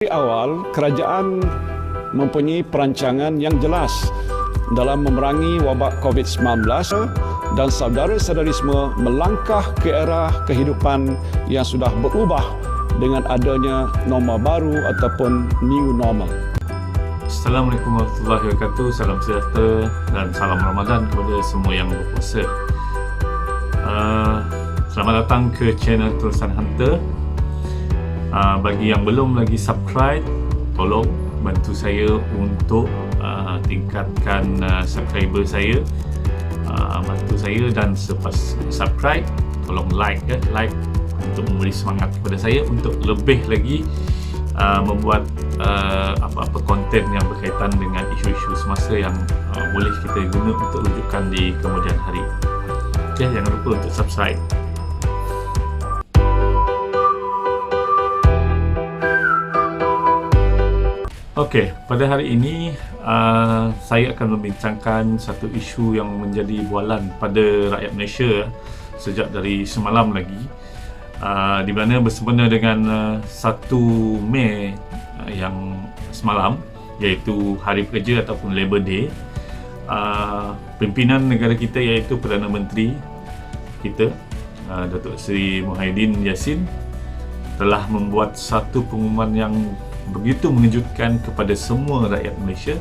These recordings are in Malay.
Dari awal, kerajaan mempunyai perancangan yang jelas dalam memerangi wabak COVID-19 dan saudara-saudari semua melangkah ke era kehidupan yang sudah berubah dengan adanya norma baru ataupun new normal. Assalamualaikum warahmatullahi wabarakatuh. Salam sejahtera dan salam Ramadan kepada semua yang berpuasa. Selamat datang ke channel Tulisan Hunter. Bagi yang belum lagi subscribe, tolong bantu saya untuk tingkatkan subscriber saya. Bantu saya, dan selepas subscribe tolong like untuk memberi semangat kepada saya untuk lebih lagi membuat apa-apa konten yang berkaitan dengan isu-isu semasa yang boleh kita guna untuk rujukan di kemudian hari. Okey, jangan lupa untuk subscribe. Okey, pada hari ini saya akan membincangkan satu isu yang menjadi bualan pada rakyat Malaysia sejak dari semalam lagi, di mana bersempena dengan 1 Mei yang semalam, iaitu Hari Pekerja ataupun Labour Day. Pimpinan negara kita, iaitu Perdana Menteri kita, Datuk Seri Muhyiddin Yassin, telah membuat satu pengumuman yang begitu mengejutkan kepada semua rakyat Malaysia,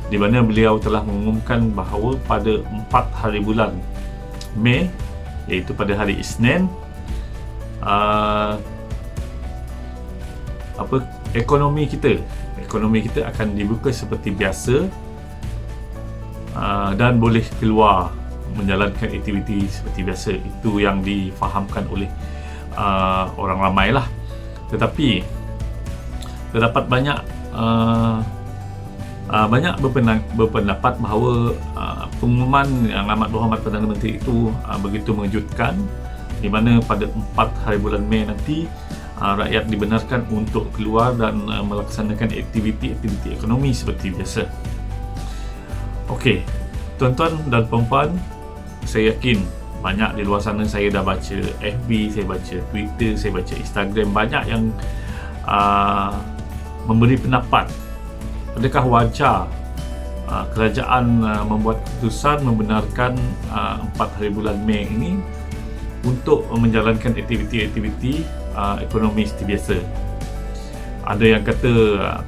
di mana beliau telah mengumumkan bahawa pada 4 hari bulan Mei, iaitu pada hari Isnin, ekonomi kita akan dibuka seperti biasa, dan boleh keluar menjalankan aktiviti seperti biasa. Itu yang difahamkan oleh orang ramai lah. Tetapi terdapat banyak berpendapat bahawa pengumuman yang amat berhormat Perdana Menteri itu begitu mengejutkan, di mana pada 4 hari bulan Mei nanti rakyat dibenarkan untuk keluar dan melaksanakan aktiviti ekonomi seperti biasa. Okey, tuan-tuan dan puan-puan, saya yakin banyak di luar sana, saya dah baca FB, saya baca Twitter, saya baca Instagram, banyak yang memberi pendapat, adakah wajar kerajaan membuat keputusan membenarkan 4 hari bulan Mei ini untuk menjalankan aktiviti ekonomi seperti biasa. Ada yang kata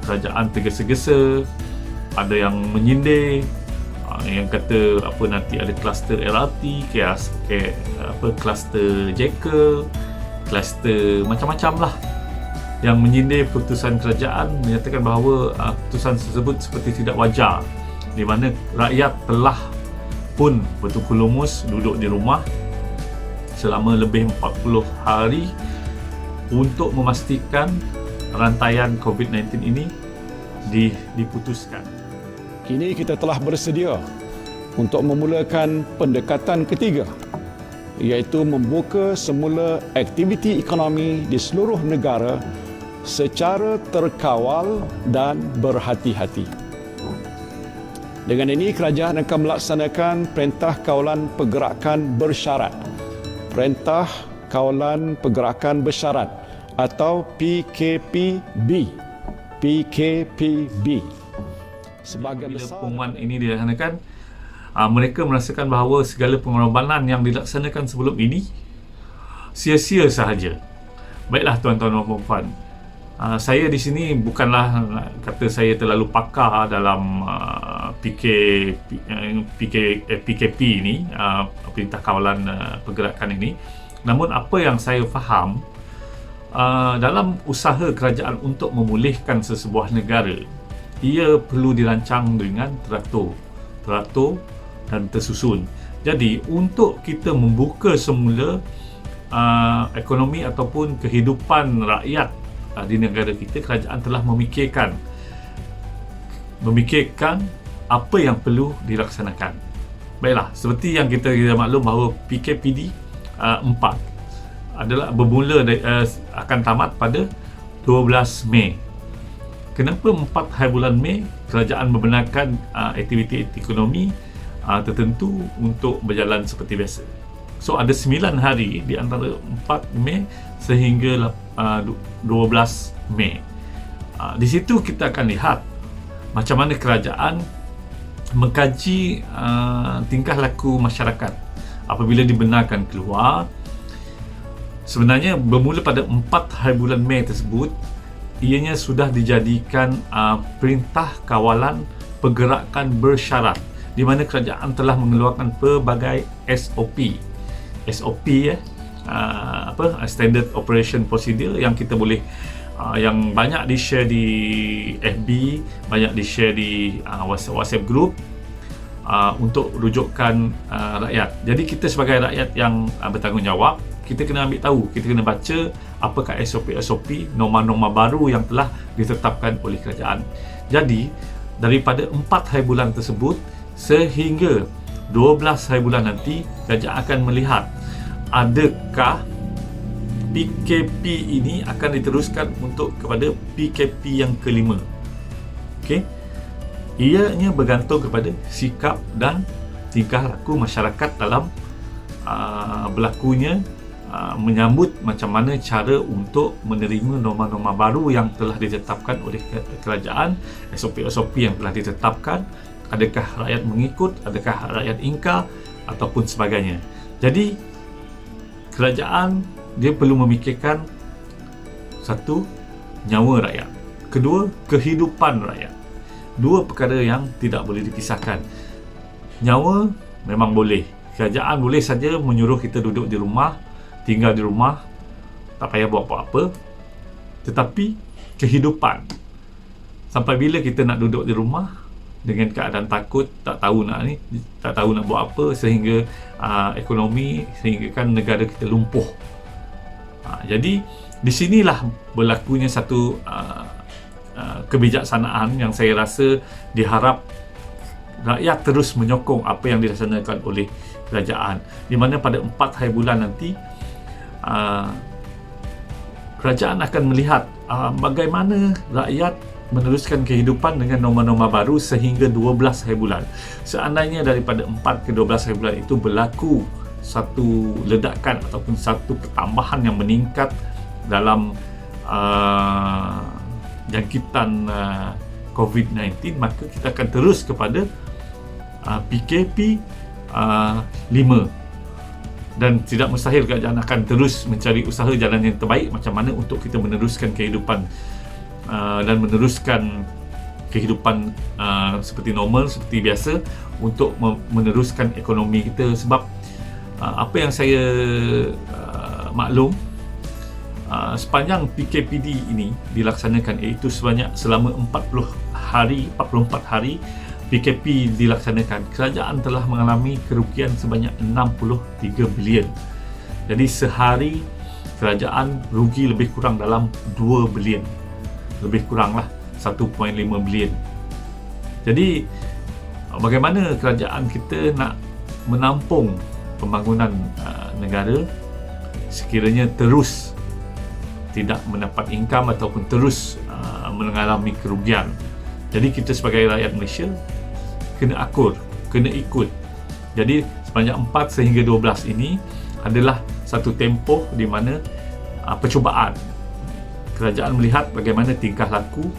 kerajaan tergesa-gesa, ada yang menyindir, yang kata nanti ada kluster LRT, kluster Jekyll, kluster macam-macam lah, yang menyindir keputusan kerajaan, menyatakan bahawa keputusan tersebut seperti tidak wajar, di mana rakyat telah pun bertukar lumus duduk di rumah selama lebih 40 hari untuk memastikan rantaian COVID-19 ini diputuskan. Kini kita telah bersedia untuk memulakan pendekatan ketiga, iaitu membuka semula aktiviti ekonomi di seluruh negara secara terkawal dan berhati-hati. Dengan ini, kerajaan akan melaksanakan Perintah Kawalan Pergerakan Bersyarat, Perintah Kawalan Pergerakan Bersyarat atau PKPB. Sebagai bila pengumuman ini dilaksanakan, mereka merasakan bahawa segala pengorbanan yang dilaksanakan sebelum ini sia-sia sahaja. Baiklah tuan-tuan dan puan-puan, saya di sini bukanlah kata saya terlalu pakar dalam PKP ini, Perintah Kawalan Pergerakan ini. Namun apa yang saya faham, dalam usaha kerajaan untuk memulihkan sesebuah negara, ia perlu dirancang dengan teratur dan tersusun. Jadi untuk kita membuka semula ekonomi ataupun kehidupan rakyat di negara kita, kerajaan telah memikirkan apa yang perlu dilaksanakan. Baiklah, seperti yang kita maklum bahawa PKPD 4 adalah bermula akan tamat pada 12 Mei. Kenapa 4 hari bulan Mei kerajaan membenarkan aktiviti ekonomi tertentu untuk berjalan seperti biasa? So ada 9 hari di antara 4 Mei sehingga 12 Mei. Di situ kita akan lihat macam mana kerajaan mengkaji tingkah laku masyarakat apabila dibenarkan keluar. Sebenarnya bermula pada 4 hari bulan Mei tersebut, ianya sudah dijadikan perintah kawalan pergerakan bersyarat, di mana kerajaan telah mengeluarkan pelbagai SOP, Standard Operation Procedure, yang kita boleh yang banyak di-share di FB, banyak di-share di WhatsApp group untuk rujukan rakyat. Jadi kita sebagai rakyat yang bertanggungjawab, kita kena ambil tahu, kita kena baca apakah SOP, norma-norma baru yang telah ditetapkan oleh kerajaan. Jadi daripada 4 hari bulan tersebut sehingga 12 hari bulan nanti, kerajaan akan melihat adakah PKP ini akan diteruskan untuk kepada PKP yang kelima. Okey. Ianya bergantung kepada sikap dan tingkah laku masyarakat dalam berlakunya menyambut macam mana cara untuk menerima norma-norma baru yang telah ditetapkan oleh kerajaan, SOP yang telah ditetapkan. Adakah rakyat mengikut, adakah rakyat ingkar ataupun sebagainya. Jadi kerajaan dia perlu memikirkan, satu, nyawa rakyat, kedua, kehidupan rakyat. Dua perkara yang tidak boleh dipisahkan. Nyawa memang boleh, kerajaan boleh saja menyuruh kita duduk di rumah, tinggal di rumah, tak payah buat apa-apa. Tetapi kehidupan, sampai bila kita nak duduk di rumah dengan keadaan takut, tak tahu nak buat apa, sehingga ekonomi, sehingga kan negara kita lumpuh. Jadi di sinilah berlakunya satu kebijaksanaan yang saya rasa diharap rakyat terus menyokong apa yang dilaksanakan oleh kerajaan, di mana pada 4 hari bulan nanti kerajaan akan melihat bagaimana rakyat meneruskan kehidupan dengan norma-norma baru sehingga 12 hari bulan. Seandainya daripada 4 ke 12 hari bulan itu berlaku satu ledakan ataupun satu pertambahan yang meningkat dalam jangkitan COVID-19, maka kita akan terus kepada PKP 5, dan tidak mustahil kerajaan akan terus mencari usaha jalan yang terbaik macam mana untuk kita meneruskan kehidupan dan meneruskan kehidupan seperti normal, seperti biasa, untuk meneruskan ekonomi kita. Sebab apa yang saya maklum, sepanjang PKPD ini dilaksanakan, iaitu selama 44 hari PKP dilaksanakan, kerajaan telah mengalami kerugian sebanyak 63 bilion. Jadi sehari kerajaan rugi lebih kurang dalam 2 bilion, lebih kuranglah 1.5 bilion. Jadi bagaimana kerajaan kita nak menampung pembangunan negara sekiranya terus tidak mendapat income ataupun terus mengalami kerugian. Jadi kita sebagai rakyat Malaysia kena akur, kena ikut. Jadi sepanjang 4 sehingga 12 ini adalah satu tempoh di mana percubaan. Kerajaan melihat bagaimana tingkah laku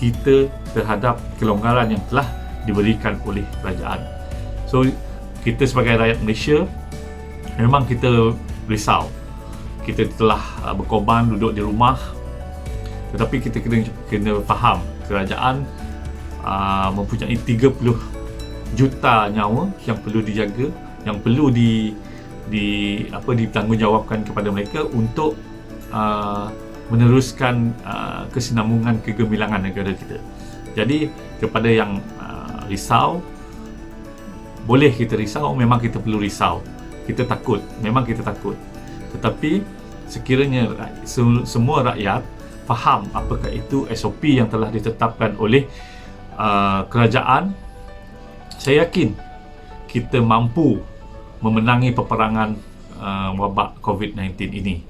kita terhadap kelonggaran yang telah diberikan oleh kerajaan. So kita sebagai rakyat Malaysia memang kita risau. Kita telah berkorban duduk di rumah, tetapi kita kena faham kerajaan mempunyai 30 juta nyawa yang perlu dijaga, yang perlu ditanggungjawabkan kepada mereka untuk meneruskan kesinambungan kegemilangan negara kita. Jadi kepada yang risau, boleh kita risau, memang kita perlu risau. Kita takut, memang kita takut. Tetapi sekiranya semua rakyat faham apakah itu SOP yang telah ditetapkan oleh kerajaan, saya yakin kita mampu memenangi peperangan wabak COVID-19 ini.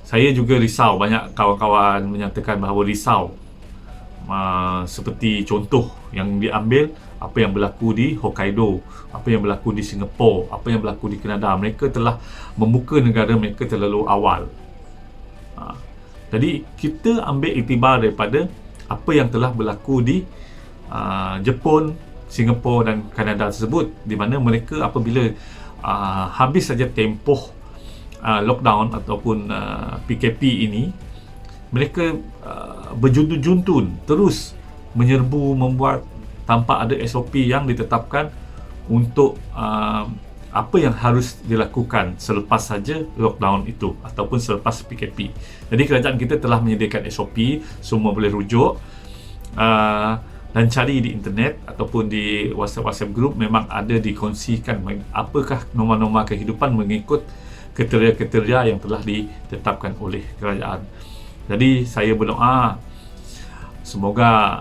Saya juga risau, banyak kawan-kawan menyatakan bahawa risau, seperti contoh yang diambil apa yang berlaku di Hokkaido, apa yang berlaku di Singapura, apa yang berlaku di Kanada. Mereka telah membuka negara mereka terlalu awal. Jadi kita ambil iktibar daripada apa yang telah berlaku di Jepun, Singapura dan Kanada tersebut, di mana mereka apabila habis saja tempoh lockdown ataupun PKP ini, mereka berjuntun-juntun terus menyerbu membuat tanpa ada SOP yang ditetapkan untuk apa yang harus dilakukan selepas saja lockdown itu ataupun selepas PKP. Jadi kerajaan kita telah menyediakan SOP, semua boleh rujuk dan cari di internet ataupun di WhatsApp group, memang ada dikongsikan apakah norma-norma kehidupan mengikut kriteria-kriteria yang telah ditetapkan oleh kerajaan. Jadi saya berdoa semoga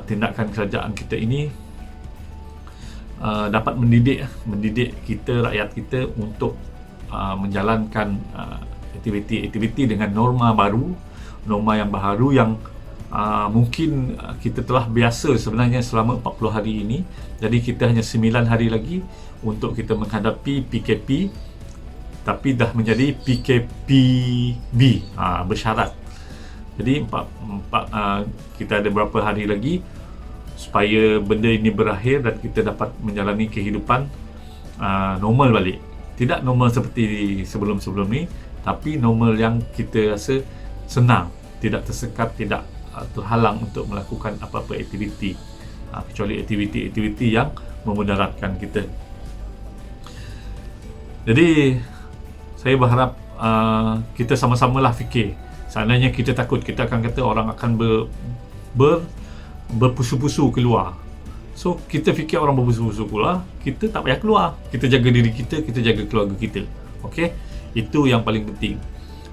tindakan kerajaan kita ini dapat mendidik kita, rakyat kita, untuk menjalankan aktiviti-aktiviti dengan norma baru, norma yang baru yang mungkin kita telah biasa sebenarnya selama 40 hari ini. Jadi kita hanya 9 hari lagi untuk kita menghadapi PKP, tapi dah menjadi PKPB bersyarat. Jadi kita ada berapa hari lagi supaya benda ini berakhir dan kita dapat menjalani kehidupan normal balik. Tidak normal seperti sebelum-sebelum ni, tapi normal yang kita rasa senang, tidak tersekat, tidak terhalang untuk melakukan apa-apa aktiviti, kecuali aktiviti-aktiviti yang memudaratkan kita. Jadi saya berharap kita sama-samalah fikir. Seandainya kita takut, kita akan kata orang akan berpusu-pusu keluar. So kita fikir orang berpusu-pusu keluar, kita tak payah keluar. Kita jaga diri kita, kita jaga keluarga kita. Okey? Itu yang paling penting.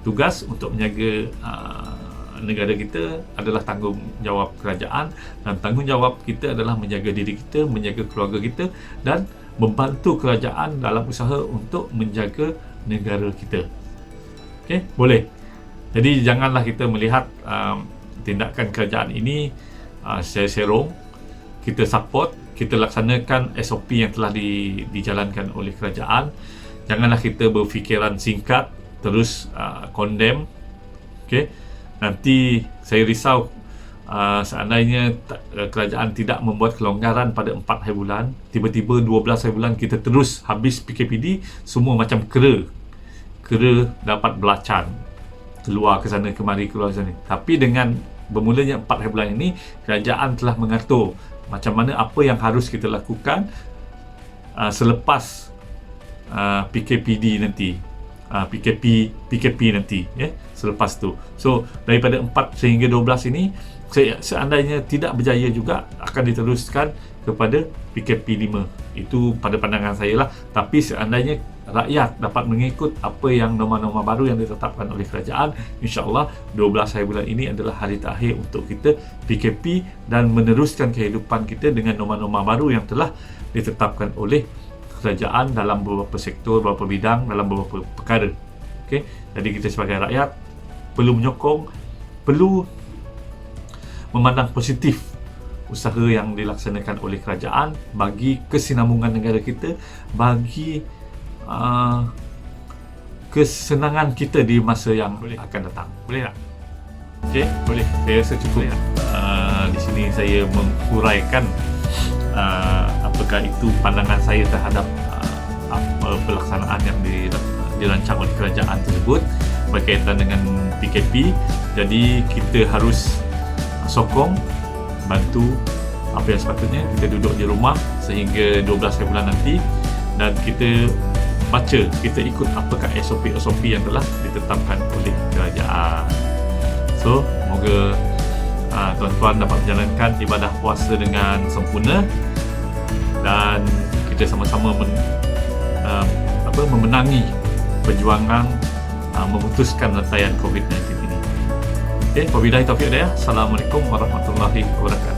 Tugas untuk menjaga negara kita adalah tanggungjawab kerajaan, dan tanggungjawab kita adalah menjaga diri kita, menjaga keluarga kita dan membantu kerajaan dalam usaha untuk menjaga negara kita. Okey? Boleh. Jadi janganlah kita melihat tindakan kerajaan ini serong, kita support, kita laksanakan SOP yang telah dijalankan oleh kerajaan. Janganlah kita berfikiran singkat, terus condemn. Okay? Nanti saya risau seandainya kerajaan tidak membuat kelonggaran pada 4 hari bulan, tiba-tiba 12 hari bulan kita terus habis PKPD, semua macam kera dapat belacan, keluar ke sana kemari, keluar ke sana. Tapi dengan bermulanya 4 hari bulan ini, kerajaan telah mengatur macam mana apa yang harus kita lakukan selepas PKPD nanti, PKP nanti, ya, selepas tu. So daripada 4 sehingga 12 ini, seandainya tidak berjaya juga akan diteruskan kepada PKP 5. Itu pada pandangan saya lah. Tapi seandainya rakyat dapat mengikut apa yang norma-norma baru yang ditetapkan oleh kerajaan, insya-Allah 12 hari bulan ini adalah hari terakhir untuk kita PKP dan meneruskan kehidupan kita dengan norma-norma baru yang telah ditetapkan oleh kerajaan dalam beberapa sektor, beberapa bidang, dalam beberapa perkara. Okey, jadi kita sebagai rakyat perlu menyokong, perlu memandang positif usaha yang dilaksanakan oleh kerajaan bagi kesinambungan negara kita, bagi kesenangan kita di masa yang akan datang. Boleh tak? Okey, boleh. Saya rasa cukup. Di sini saya menghuraikan apakah itu pandangan saya terhadap pelaksanaan yang dirancang oleh kerajaan tersebut berkaitan dengan PKP. Jadi kita harus sokong, bantu apa yang sepatutnya. Kita duduk di rumah sehingga 12 hari bulan nanti dan kita baca, kita ikut apakah SOP yang telah ditetapkan oleh kerajaan. So, semoga tuan-tuan dapat menjalankan ibadah puasa dengan sempurna dan kita sama-sama memenangi perjuangan memutuskan rantaian COVID-19 ini. Okey, wabillahi taufiq hidayah. Assalamualaikum warahmatullahi wabarakatuh.